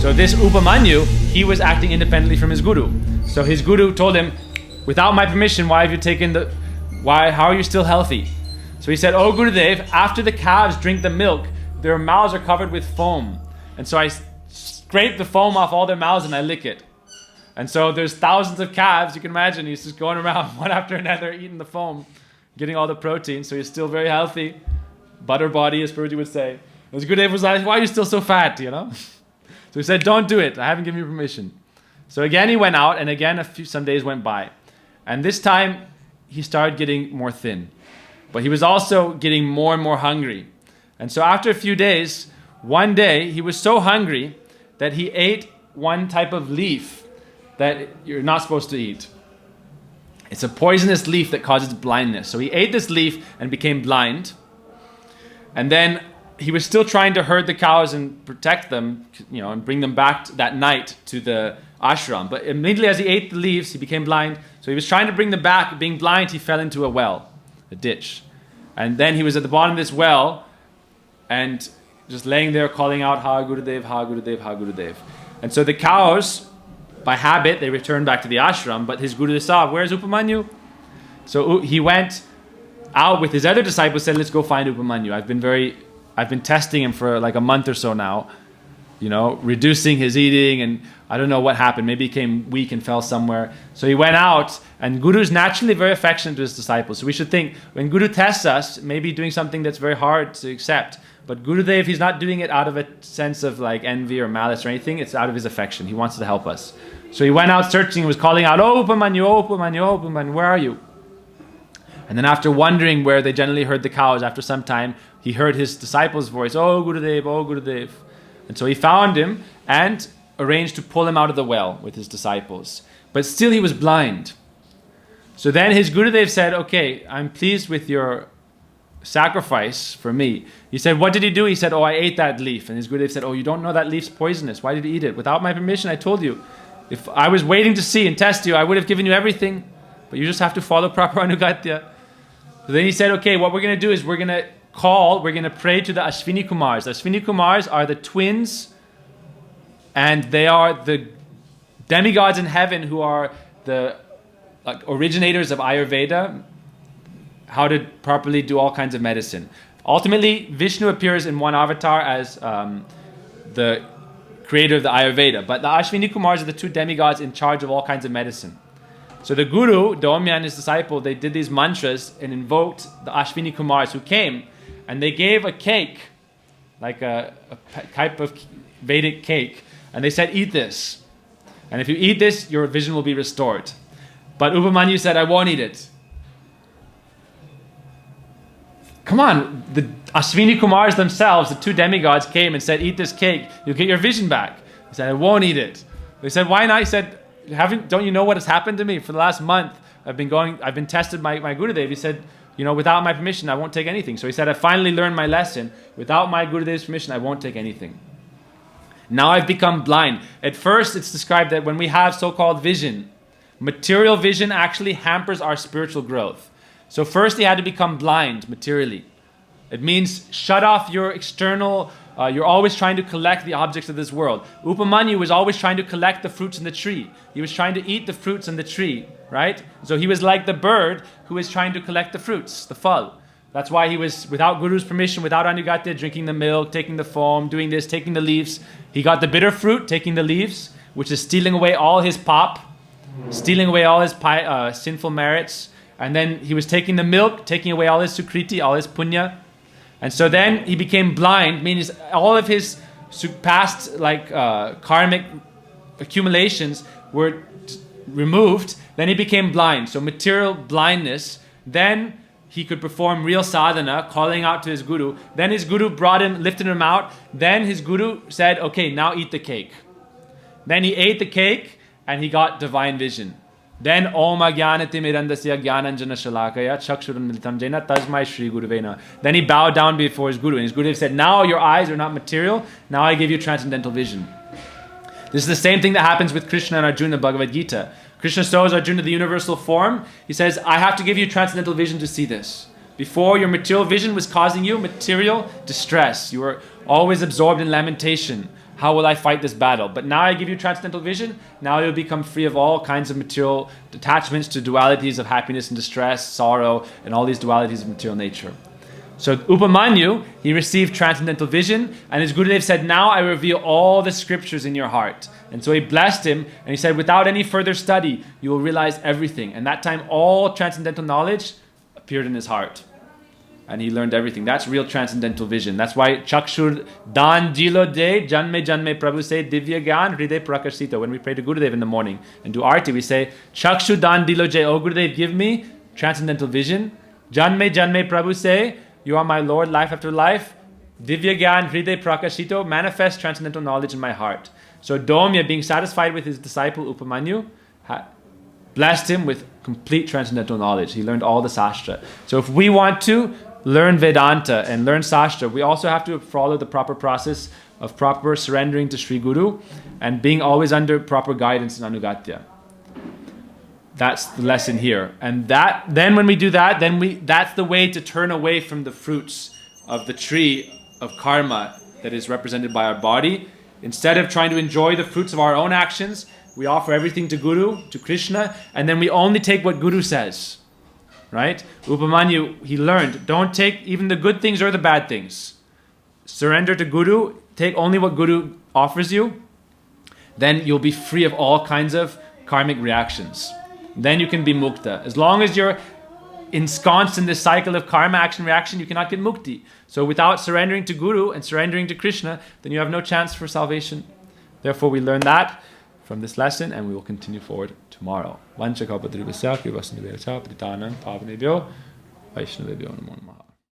So this Upamanyu, he was acting independently from his guru. So his guru told him, without my permission, why have you taken how are you still healthy? So he said, oh Gurudev, after the calves drink the milk, their mouths are covered with foam. And so I scrape the foam off all their mouths and I lick it. And so there's thousands of calves, you can imagine, he's just going around one after another, eating the foam, getting all the protein, so he's still very healthy. Butter body, as Prabhuji would say. And his Gurudev was like, why are you still so fat, you know? So he said, don't do it, I haven't given you permission. So again he went out, and again some days went by. And this time, he started getting more thin. But he was also getting more and more hungry. And so after a few days, one day, he was so hungry that he ate one type of leaf that you're not supposed to eat. It's a poisonous leaf that causes blindness. So he ate this leaf and became blind. And then he was still trying to herd the cows and protect them, you know, and bring them back that night to the ashram. But immediately as he ate the leaves, he became blind. So he was trying to bring them back. Being blind, he fell into a well, a ditch. And then he was at the bottom of this well and just laying there calling out, Ha Gurudev, Ha Gurudev, Ha Gurudev. And so the cows, by habit, they returned back to the ashram, but his Gurudev saw, where's Upamanyu? So he went out with his other disciples, said, let's go find Upamanyu. I've been testing him for like a month or so now, you know, reducing his eating, and I don't know what happened. Maybe he became weak and fell somewhere. So he went out, and Guru is naturally very affectionate to his disciples. So we should think, when Guru tests us, maybe doing something that's very hard to accept. But Gurudev, he's not doing it out of a sense of like envy or malice or anything. It's out of his affection. He wants to help us. So he went out searching, he was calling out, oh Upamanyu, oh Upamanyu, oh Upamanyu, where are you? And then after wondering where they generally heard the cows, after some time, he heard his disciples' voice, oh Gurudev, oh Gurudev. And so he found him and arranged to pull him out of the well with his disciples. But still he was blind. So then his Gurudev said, okay, I'm pleased with your sacrifice for me. He said, what did he do? He said, oh, I ate that leaf. And his Gurudev said, oh, you don't know that leaf's poisonous. Why did you eat it? Without my permission, I told you. If I was waiting to see and test you, I would have given you everything. But you just have to follow proper anugatya. So then he said, okay, what we're going to do is we're going to pray to the Ashwini Kumars. The Ashwini Kumars are the twins, and they are the demigods in heaven who are the originators of Ayurveda, how to properly do all kinds of medicine. Ultimately, Vishnu appears in one avatar as the creator of the Ayurveda, but the Ashwini Kumars are the two demigods in charge of all kinds of medicine. So the Guru, Daumya and his disciple, they did these mantras and invoked the Ashwini Kumars who came, and they gave a cake, like a type of Vedic cake, and they said, eat this. And if you eat this, your vision will be restored. But Upamanyu said, I won't eat it. Come on, the Ashwini Kumars themselves, the two demigods, came and said, eat this cake, you'll get your vision back. He said, I won't eat it. They said, why not? He said, don't you know what has happened to me? For the last month, I've been tested by Gurudev. He said, you know, without my permission, I won't take anything. So he said, I finally learned my lesson. Without my Gurudev's permission, I won't take anything. Now I've become blind. At first, it's described that when we have so-called vision, material vision actually hampers our spiritual growth. So first he had to become blind materially. It means shut off your external, you're always trying to collect the objects of this world. Upamanyu was always trying to collect the fruits in the tree. He was trying to eat the fruits in the tree, right? So he was like the bird who was trying to collect the fruits, the phal. That's why he was, without Guru's permission, without anugatya, drinking the milk, taking the foam, doing this, taking the leaves. He got the bitter fruit, taking the leaves, which is stealing away all his pop, stealing away all his sinful merits. And then he was taking the milk, taking away all his sukriti, all his punya. And so then he became blind, meaning all of his past karmic accumulations were removed. Then he became blind, so material blindness. Then he could perform real sadhana, calling out to his guru. Then his guru brought him, lifted him out. Then his guru said, okay, now eat the cake. Then he ate the cake and he got divine vision. Then Om Agyanati Mirandasya Gyananjana Shalakaya Chakshuran Militam Jena Tasmai Shri Guruvena. Then he bowed down before his guru, and his guru said, now your eyes are not material, now I give you transcendental vision. This is the same thing that happens with Krishna and Arjuna in Bhagavad Gita. Krishna shows Arjuna the universal form. He says, I have to give you transcendental vision to see this. Before, your material vision was causing you material distress. You were always absorbed in lamentation. how will I fight this battle? But now I give you transcendental vision. Now you'll become free of all kinds of material attachments to dualities of happiness and distress, sorrow, and all these dualities of material nature. So Upamanyu, he received transcendental vision, and his Gurudev said, now I reveal all the scriptures in your heart. And so he blessed him, and he said, without any further study, you will realize everything. And that time, all transcendental knowledge appeared in his heart. And he learned everything. That's real transcendental vision. That's why Chakshur Dan Jilo De Janme Janme Prabhu say Divya Gyan Hriday Prakashita. When we pray to Gurudev in the morning and do arti, we say Chakshur Dan Dilo Je. Oh Gurudev, give me transcendental vision. Janme Janme Prabhu say, you are my Lord, life after life. Divya Gyan Hriday Prakashito, manifest transcendental knowledge in my heart. So Domya, being satisfied with his disciple Upamanyu, blessed him with complete transcendental knowledge. He learned all the Sastra. So if we want to learn Vedanta and learn Sastra, we also have to follow the proper process of proper surrendering to Sri Guru and being always under proper guidance and anugatya. That's the lesson here. And then when we do that, that's the way to turn away from the fruits of the tree of karma that is represented by our body. Instead of trying to enjoy the fruits of our own actions, we offer everything to Guru, to Krishna, and then we only take what Guru says. Right? Upamanyu, he learned, don't take even the good things or the bad things. Surrender to Guru, take only what Guru offers you. Then you'll be free of all kinds of karmic reactions. Then you can be mukta. As long as you're ensconced in this cycle of karma, action, reaction, you cannot get mukti. So without surrendering to Guru and surrendering to Krishna, then you have no chance for salvation. Therefore we learn that from this lesson, and we will continue forward tomorrow. Vanchakalpadrivasya, Krivasniveta, Paditanam, Pavanebhyo, Vaishnavebhyo, Namo Namaha.